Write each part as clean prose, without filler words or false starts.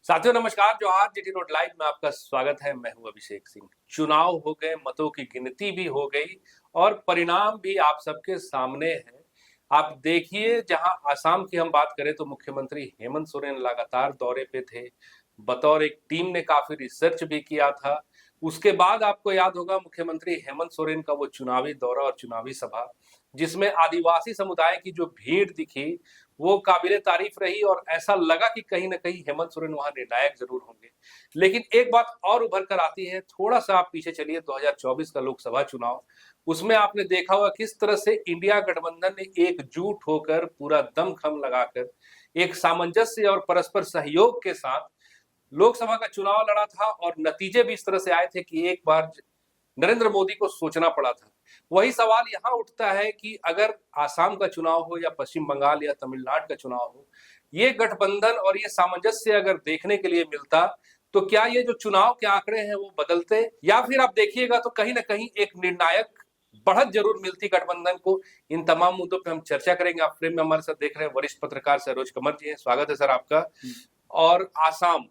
साथियों नमस्कार। जोहार। जीटी रोड लाइव में आपका स्वागत है। मैं हूं अभिषेक सिंह। चुनाव हो गए, मतों की गिनती भी हो गई और परिणाम भी आप सबके सामने है। आप देखिए, जहां आसाम की हम बात करें तो मुख्यमंत्री हेमंत सोरेन लगातार दौरे पे थे। बतौर एक टीम ने काफी रिसर्च भी किया था। उसके बाद आपको याद होगा मुख्यमंत्री हेमंत सोरेन का वो चुनावी दौरा और चुनावी सभा, जिसमें आदिवासी समुदाय की जो भीड़ दिखी वो काबिले तारीफ रही और ऐसा लगा कि कहीं ना कहीं हेमंत सोरेन वहां निर्णायक जरूर होंगे। लेकिन एक बात और उभर कर आती है, थोड़ा सा आप पीछे चलिए 2024 का लोकसभा चुनाव। उसमें आपने देखा होगा किस तरह से इंडिया गठबंधन ने एकजुट होकर पूरा दमखम लगाकर एक सामंजस्य और परस्पर सहयोग के साथ लोकसभा का चुनाव लड़ा था और नतीजे भी इस तरह से आए थे कि एक बार नरेंद्र मोदी को सोचना पड़ा था। वही सवाल यहाँ उठता है कि अगर आसाम का चुनाव हो या पश्चिम बंगाल या तमिलनाडु का चुनाव हो, ये गठबंधन और ये सामंजस्य अगर देखने के लिए मिलता तो क्या ये जो चुनाव के आंकड़े हैं वो बदलते, या फिर आप देखिएगा तो कहीं ना कहीं एक निर्णायक बढ़त जरूर मिलती गठबंधन को। इन तमाम मुद्दों पे हम चर्चा करेंगे। आप फ्रेम में हमारे साथ देख रहे हैं वरिष्ठ पत्रकार सरोज कमर जी हैं। स्वागत है सर आपका। और आसाम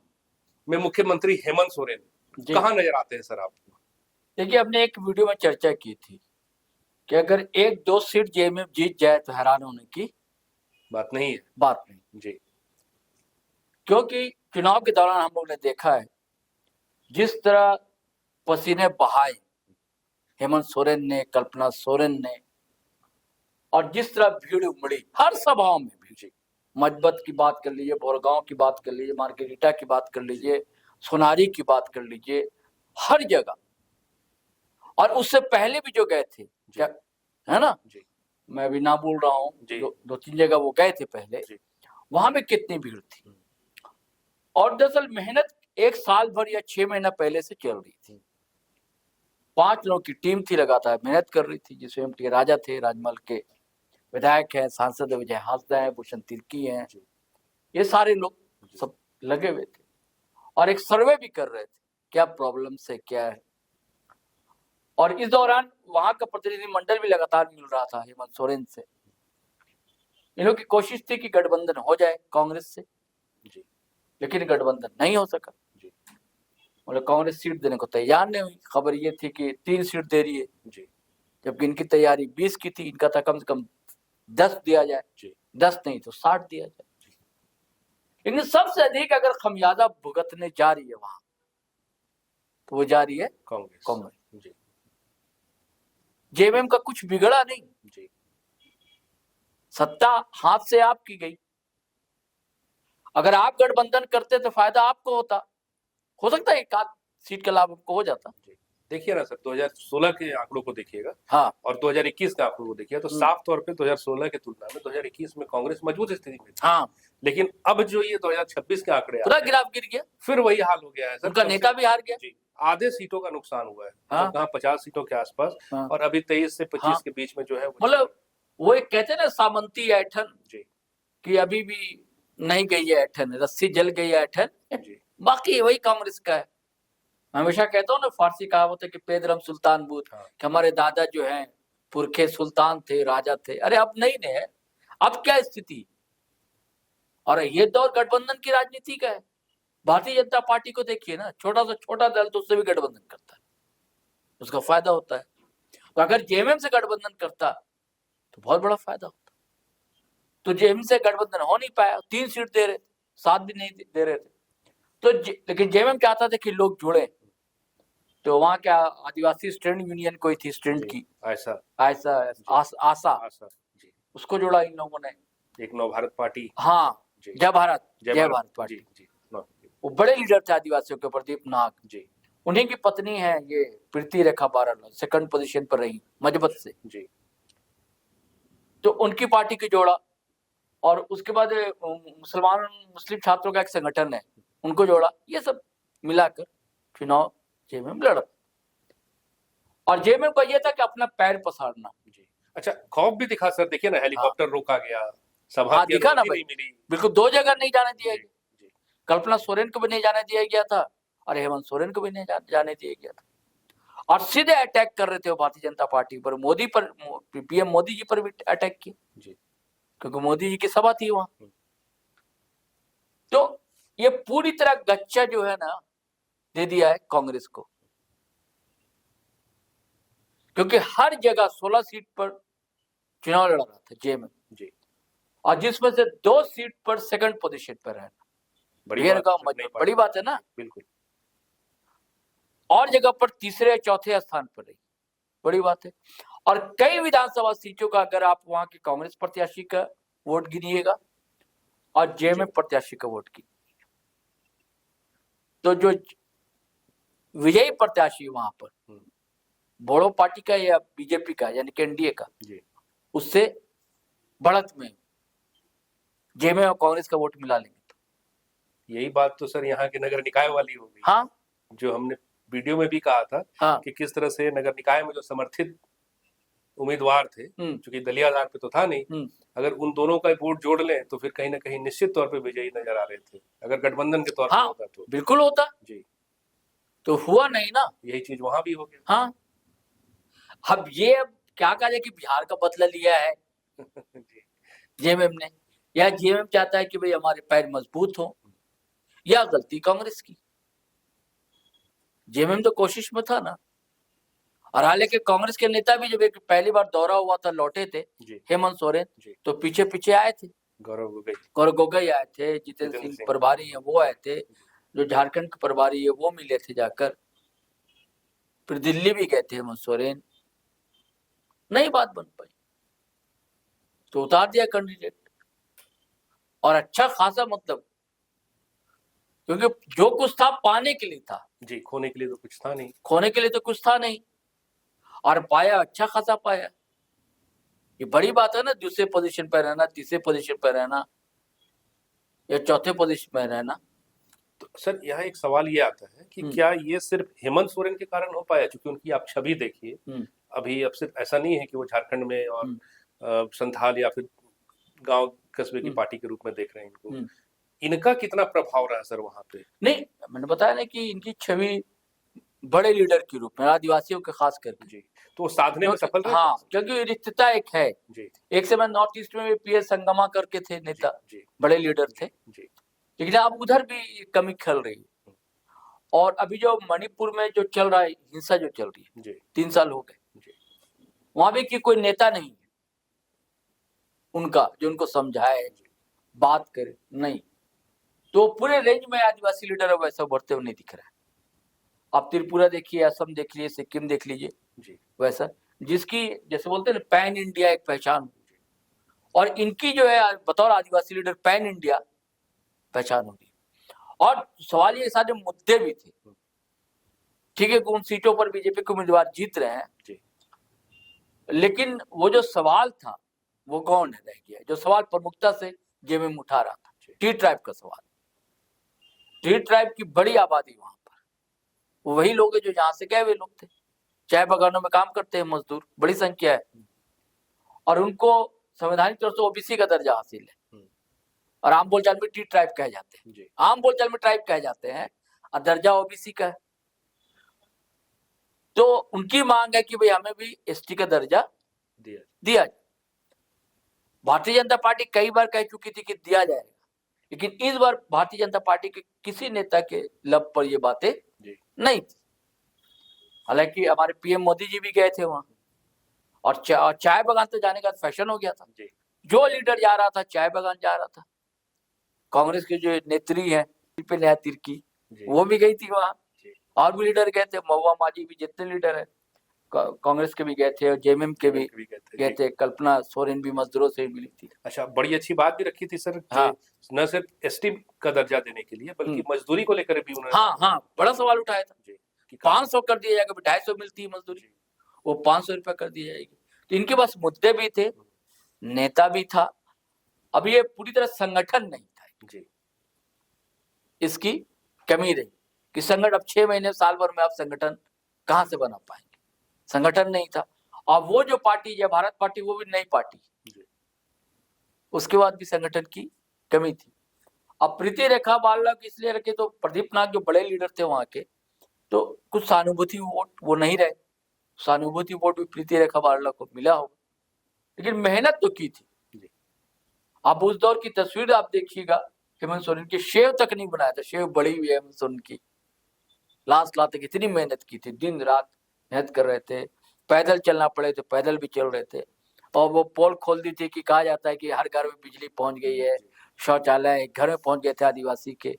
में मुख्यमंत्री हेमंत सोरेन कहाँ नजर आते हैं सर आपको? देखिए, हमने एक वीडियो में चर्चा की थी कि अगर एक दो सीट जेएमएम जीत जाए तो हैरान होने की बात नहीं है। बात नहीं जी। क्योंकि चुनाव के दौरान हम लोग ने देखा है जिस तरह पसीने बहाए हेमंत सोरेन ने, कल्पना सोरेन ने, और जिस तरह भीड़ उमड़ी हर सभाओं में भीड़। मजबत की बात कर लीजिए, बोरगांव की बात कर लीजिए, मार्गेरिटा की बात कर लीजिए, सोनारी की बात कर लीजिए, हर जगह। और उससे पहले भी जो गए थे, क्या है ना जी। मैं भी ना बोल रहा हूँ, दो तीन जगह वो गए थे पहले, वहां में कितनी भीड़ थी। और दरअसल मेहनत एक साल भर या 6 महीना पहले से चल रही थी। 5 लोगों की टीम थी, लगातार मेहनत कर रही थी, जिसमें एमटी राजा थे, राजमहल के विधायक हैं, सांसद विजय हांसदा है, भूषण तिर्की हैं, ये सारे लोग सब लगे हुए थे और एक सर्वे भी कर रहे थे क्या प्रॉब्लम है, क्या है। और इस दौरान वहां का प्रतिनिधिमंडल भी लगातार मिल रहा था हेमंत सोरेन से। इन लोगों की कोशिश थी कि गठबंधन हो जाए कांग्रेस से जी, लेकिन गठबंधन नहीं हो सका जी। मतलब कांग्रेस सीट देने को तैयार नहीं हुई। खबर ये थी कि 3 सीट दे रही है जी, जबकि इनकी तैयारी 20 की थी। इनका था कम से कम 10 दिया जाए जी, 10 नहीं तो 60 दिया जाए। लेकिन सबसे अधिक अगर खमियाजा भुगतने जा रही है वहां, तो वो जा रही है कांग्रेस जी। जेएमएम का कुछ बिगड़ा नहीं जी, सत्ता हाथ से आपकी गई। अगर आप गठबंधन करते तो फायदा आपको होता, हो सकता है एक आध सीट का लाभ आपको हो जाता। देखिए ना सर, 2016 के आंकड़ों को देखिएगा हाँ, और 2021 के आंकड़ों को देखिए तो साफ तौर पे 2016 की तुलना में 2021 में कांग्रेस मजबूत स्थिति में थी। हाँ, लेकिन अब जो ये 2026 के आंकड़े पूरा गिराव गिर गया, फिर वही हाल हो गया है सर। उनका नेता भी हार गया जी, आधे सीटों का नुकसान हुआ है। हाँ, कहाँ 50 सीटों के आसपास हाँ, और अभी 23 से 25 के बीच में जो है मतलब वो एक कहते हैं ना सामंती ऐठन जी, कि अभी भी नहीं गई है ऐठन, रस्सी जल गई है ऐठन, बाकी वही कांग्रेस का है। मैं हमेशा कहता हूँ ना, फारसी कहावत है कि पेदरम सुल्तान बूथ, कि हमारे दादा जो हैं पुरखे सुल्तान थे, राजा थे। अरे अब नहीं है, अब क्या स्थिति। और ये दौर गठबंधन की राजनीति का है। भारतीय जनता पार्टी को देखिए ना, छोटा सा छोटा दल तो उससे भी गठबंधन करता है, उसका फायदा होता है। तो अगर जेएमएम से गठबंधन करता तो बहुत बड़ा फायदा होता। तो जेएमएम से गठबंधन हो नहीं पाया, 3 सीट दे रहे थे, 7 भी नहीं दे रहे थे। तो लेकिन जेएमएम चाहता था कि लोग जुड़े। तो वहां क्या आदिवासी स्टूडेंट यूनियन कोई थी, स्टूडेंट की आशा जी, उसको जोड़ा इन लोगों ने, एक नव भारत पार्टी। हाँ, जय भारत पार्टी जी। वो बड़े लीडर थे आदिवासियों के, प्रदीप नाग जी। उन्हीं की पत्नी है ये प्रीति रेखा बारल, सेकंड पोजीशन पर रही मजबत से जी। तो उनकी पार्टी की जोड़ा, और उसके बाद मुस्लिम छात्रों का एक संगठन है, उनको जोड़ा। ये सब मिलाकर चुनाव जेएमएम लड़ा। और जेएमएम का ये था कि अपना पैर पसारना जी। अच्छा, खौफ भी दिखा सर। देखिए ना, हेलीकॉप्टर रोका गया, सभा हाँ, दिखा ना भाई, बिल्कुल 2 जगह नहीं जाने दिया गया। कल्पना सोरेन को भी नहीं जाने दिया गया था और हेमंत सोरेन को भी नहीं जाने दिया गया था। और सीधे अटैक कर रहे थे वो भारतीय जनता पार्टी पर, मोदी पर, पीएम मोदी जी पर भी अटैक किया जी, क्योंकि मोदी जी की सभा थी वहां। तो ये पूरी तरह गच्चा जो है ना दे दिया है कांग्रेस को, क्योंकि हर जगह 16 सीट पर चुनाव लड़ा रहा था जेएमएम जी, और जिसमें से 2 सीट पर सेकंड पोजीशन पर है। बड़ी बात है ना, बिल्कुल। और जगह पर तीसरे या चौथे स्थान पर रही, बड़ी बात है। और कई विधानसभा सीटों का अगर आप वहां के कांग्रेस प्रत्याशी का वोट गिनिएगा और जेएमएम प्रत्याशी का वोट गिनिएगा, तो जो विजयी प्रत्याशी वहां पर बोड़ो पार्टी का या बीजेपी का यानी कि एनडीए का, उससे बढ़त में जेएमएम और कांग्रेस का वोट मिला लेंगे। तो यही बात तो सर यहाँ के नगर निकाय वाली होगी। हाँ, जो हमने वीडियो में भी कहा था। हाँ, कि किस तरह से नगर निकाय में जो समर्थित उम्मीदवार थे, क्योंकि दलीय आधार पे तो था नहीं, अगर उन दोनों का वोट जोड़ लें तो फिर कहीं ना कहीं निश्चित तौर पे विजयी नजर आ रहे थे, अगर गठबंधन के तौर पर होता तो। बिल्कुल होता जी, तो हुआ नहीं ना, यही चीज वहां भी हो गया। हाँ, अब क्या कहा जाए कि बिहार का बदला लिया है जेएमएम ने, या जेएमएम चाहता है कि भाई हमारे पैर मजबूत हो, या गलती कांग्रेस की। जेएमएम तो कोशिश में था ना, और हालांकि कांग्रेस के नेता भी जब एक पहली बार दौरा हुआ था लौटे थे हेमंत सोरेन, तो पीछे पीछे आए थे। गौरव गोगोई आए थे, जितेंद्र सिंह प्रभारी है वो आए थे, जो झारखंड के प्रभारी है वो मिले थे जाकर, फिर दिल्ली भी गए थे हेमंत सोरेन, नहीं बात बन पाई तो उतार दिया कैंडिडेट। और अच्छा खासा मतलब, क्योंकि जो कुछ था पाने के लिए था जी, खोने के लिए तो कुछ था नहीं, खोने के लिए तो कुछ था नहीं, और पाया अच्छा खासा पाया। ये बड़ी बात है ना, दूसरे पोजीशन पर रहना, तीसरे पोजीशन पर रहना या चौथे पोजीशन पर रहना। तो सर यहाँ एक सवाल ये आता है कि क्या ये सिर्फ हेमंत सोरेन के कारण हो पाया? क्योंकि उनकी आप छवि देखिए, अभी अब सिर्फ ऐसा नहीं है कि वो झारखंड में और संथाल या फिर गांव कस्बे की पार्टी के रूप में देख रहे हैं इनको, इनका कितना प्रभाव रहा सर वहां पे? नहीं, मैंने बताया ना कि इनकी छवि बड़े लीडर के रूप में आदिवासियों के खास करके जी, तो साधने में सफल रहे। हाँ, क्योंकि रिश्तता एक है जी। एक समय नॉर्थ ईस्ट में भी पीएस संगमा करके थे नेता जी, बड़े लीडर थे जी, लेकिन अब उधर भी कमी खल रही है। और अभी जो मणिपुर में जो चल रहा है, हिंसा जो चल रही है, 3 साल हो गए, वहां भी की कोई नेता नहीं है उनका जो उनको समझाए, बात करे, नहीं। तो पूरे रेंज में आदिवासी लीडर वैसा बढ़ते हुए नहीं दिख रहा है। आप त्रिपुरा देखिए, असम देख लीजिए, सिक्किम देख लीजिए जी, वैसा जिसकी जैसे बोलते हैं पैन इंडिया एक पहचान, और इनकी जो है बतौर आदिवासी लीडर पैन इंडिया पहचान होगी। और सवाल ये सारे मुद्दे भी थे, ठीक है, उन सीटों पर बीजेपी के उम्मीदवार जीत रहे हैं जी, लेकिन वो जो सवाल था वो कौन रह गया, जो सवाल प्रमुखता से जेएमएम उठा रहा था, टी ट्राइब का सवाल। टी ट्राइब की बड़ी आबादी वहां पर, वही लोग हैं जो यहाँ से गए हुए लोग थे, चाय बागानों में काम करते हैं मजदूर, बड़ी संख्या है, और उनको संवैधानिक तौर से ओबीसी का दर्जा हासिल है, और आम बोलचाल में टी ट्राइब कहे जाते हैं, आम बोलचाल में ट्राइब कहे जाते हैं, और दर्जा ओबीसी का है। तो उनकी मांग है कि भाई हमें भी एसटी का दर्जा दिया जाए। भारतीय जनता पार्टी कई बार कह चुकी थी कि दिया जाएगा, लेकिन इस बार भारतीय जनता पार्टी के किसी नेता के लब पर ये बातें नहीं थी। हालांकि हमारे पीएम मोदी जी भी गए थे वहां, और चाय बागान तो जाने का फैशन हो गया था, जो लीडर जा रहा था चाय बागान जा रहा था। कांग्रेस की जो नेत्री है नेहा तिर्की, वो भी गई थी वहां, और भी लीडर गए थे, महुआ माझी भी, जितने लीडर है कांग्रेस के भी गए थे, और जेएमएम के भी गए थे, कल्पना सोरेन भी मजदूरों से मिली थी। अच्छा, बड़ी अच्छी बात भी रखी थी सर, हाँ, न सिर्फ एसटी का दर्जा देने के लिए बल्कि मजदूरी को लेकर भी उन्होंने हाँ बड़ा सवाल उठाया था कि 500 कर दिया जाएगा, 250 मिलती है मजदूरी, वो 500 रुपया कर दी जाएगी। तो इनके पास मुद्दे भी थे, नेता भी था, अब ये पूरी तरह संगठन नहीं था जी, इसकी कमी रही कि संगठन, अब 6 महीने साल भर में आप संगठन कहां से बना पाएंगे, संगठन नहीं था। और वो जो पार्टी है भारत पार्टी, वो भी नई पार्टी, उसके बाद भी संगठन की कमी थी। अब प्रीति रेखा बाला इसलिए रखे तो प्रदीप नाथ जो बड़े लीडर थे वहां के, तो कुछ सहानुभूति वोट वो नहीं रहे, सहानुभूति वोट भी प्रीति रेखा बाला को मिला होगा, लेकिन मेहनत तो की थी। आप उस दौर की तस्वीर आप देखिएगा, हेमंत सोरेन की शेव तक नहीं बनाया था, शेव बड़ी हुई है हेमंत सोरेन की। लास्ट तक इतनी मेहनत की थी, दिन रात मेहनत कर रहे थे, पैदल चलना पड़े तो पैदल भी चल रहे थे। और वो पोल खोल दी थी कि कहा जाता है कि हर घर में बिजली पहुंच गई है, शौचालय घर में पहुंच गए थे आदिवासी के।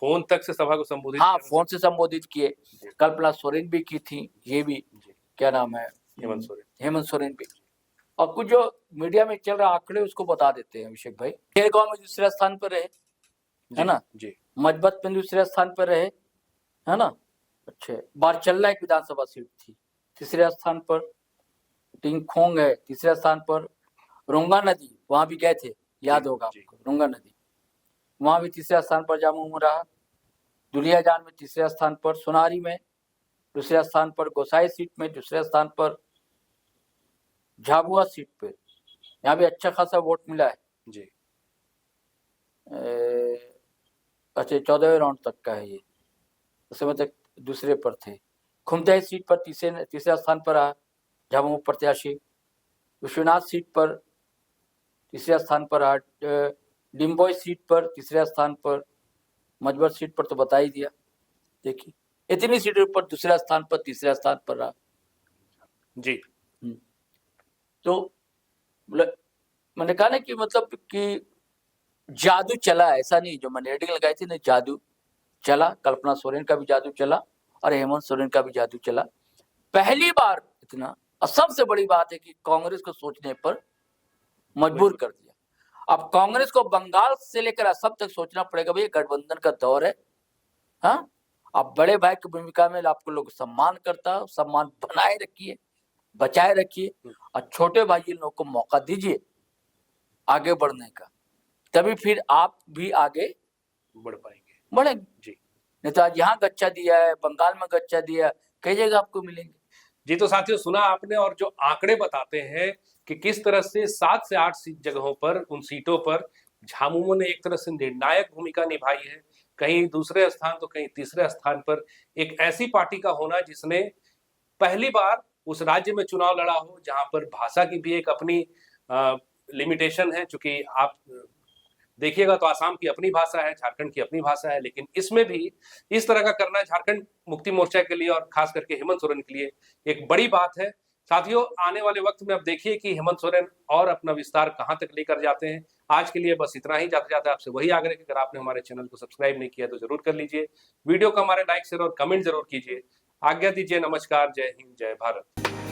फोन तक से सभा को संबोधित हाँ, फोन से संबोधित किए। कल्पना सोरेन भी की थी, ये भी क्या नाम है, हेमंत सोरेन भी। और कुछ जो मीडिया में चल रहा आंकड़े उसको बता देते हैं अभिषेक भाई। खेरगांव में दूसरे स्थान पर रहे, है ना जी। मजबत में दूसरे स्थान पर रहे, है ना। अच्छा, बारचल्ला एक विधानसभा सीट थी, तीसरे स्थान पर। टिंगखोंग है तीसरे स्थान पर। रोंगा नदी, वहां भी गए थे, याद होगा आपको, रोंगा नदी, वहां भी तीसरे स्थान पर जामुन रहा। दुलियाजान में तीसरे स्थान पर। सोनारी में दूसरे स्थान पर। गोसाई सीट में दूसरे स्थान पर। झाबुआ सीट पे यहाँ भी अच्छा खासा वोट मिला है जी। अच्छा, 14वें राउंड तक का है ये, उस समय तक दूसरे पर थे। खुमतई सीट पर तीसरे स्थान पर रहा झाबुआ प्रत्याशी। विश्वनाथ सीट पर तीसरे स्थान पर रहा। डिम्बोई सीट पर तीसरे स्थान पर। मजबर सीट पर तो बता ही दिया। देखिए, इतनी सीटों पर दूसरा स्थान पर तीसरा स्थान पर रहा जी। तो मैंने कहा ना कि मतलब कि जादू चला, ऐसा नहीं, जो मैंने हेडिंग लगाई थी ना, जादू चला। कल्पना सोरेन का भी जादू चला और हेमंत सोरेन का भी जादू चला, पहली बार इतना। और सबसे बड़ी बात है कि कांग्रेस को सोचने पर मजबूर कर दिया। अब कांग्रेस को बंगाल से लेकर असम तक सोचना पड़ेगा, भाई गठबंधन का दौर है। हाँ, अब बड़े भाई की भूमिका में आपको लोग सम्मान करता, सम्मान बनाए रखिए, बचाए रखिए, और छोटे भाई लोगों को मौका दीजिए आगे बढ़ने का, तभी फिर आप भी आगे बढ़ पाएंगे, बढ़ेंगे जी। नहीं तो आज यहाँ गच्चा दिया है, बंगाल में गच्चा दिया, कई जगह आपको मिलेंगे जी। तो साथियों, सुना आपने, और जो आंकड़े बताते हैं कि किस तरह से 7 से 8 जगहों पर, उन सीटों पर झामुमो ने एक तरह से निर्णायक भूमिका निभाई है। कहीं दूसरे स्थान तो कहीं तीसरे स्थान पर एक ऐसी पार्टी का होना जिसने पहली बार उस राज्य में चुनाव लड़ा हो जहां पर भाषा की भी एक अपनी लिमिटेशन है। चूंकि आप देखिएगा तो आसाम की अपनी भाषा है, झारखंड की अपनी भाषा है, लेकिन इसमें भी इस तरह का करना झारखंड मुक्ति मोर्चा के लिए और खास करके हेमंत सोरेन के लिए एक बड़ी बात है। साथियों, आने वाले वक्त में अब देखिए कि हेमंत सोरेन और अपना विस्तार कहां तक लेकर जाते हैं। आज के लिए बस इतना ही। जाते जाते आपसे वही आग्रह कि अगर आपने हमारे चैनल को सब्सक्राइब नहीं किया तो जरूर कर लीजिए, वीडियो को हमारे लाइक शेयर और कमेंट जरूर कीजिए। आज्ञा दीजिए, नमस्कार, जय हिंद, जय भारत।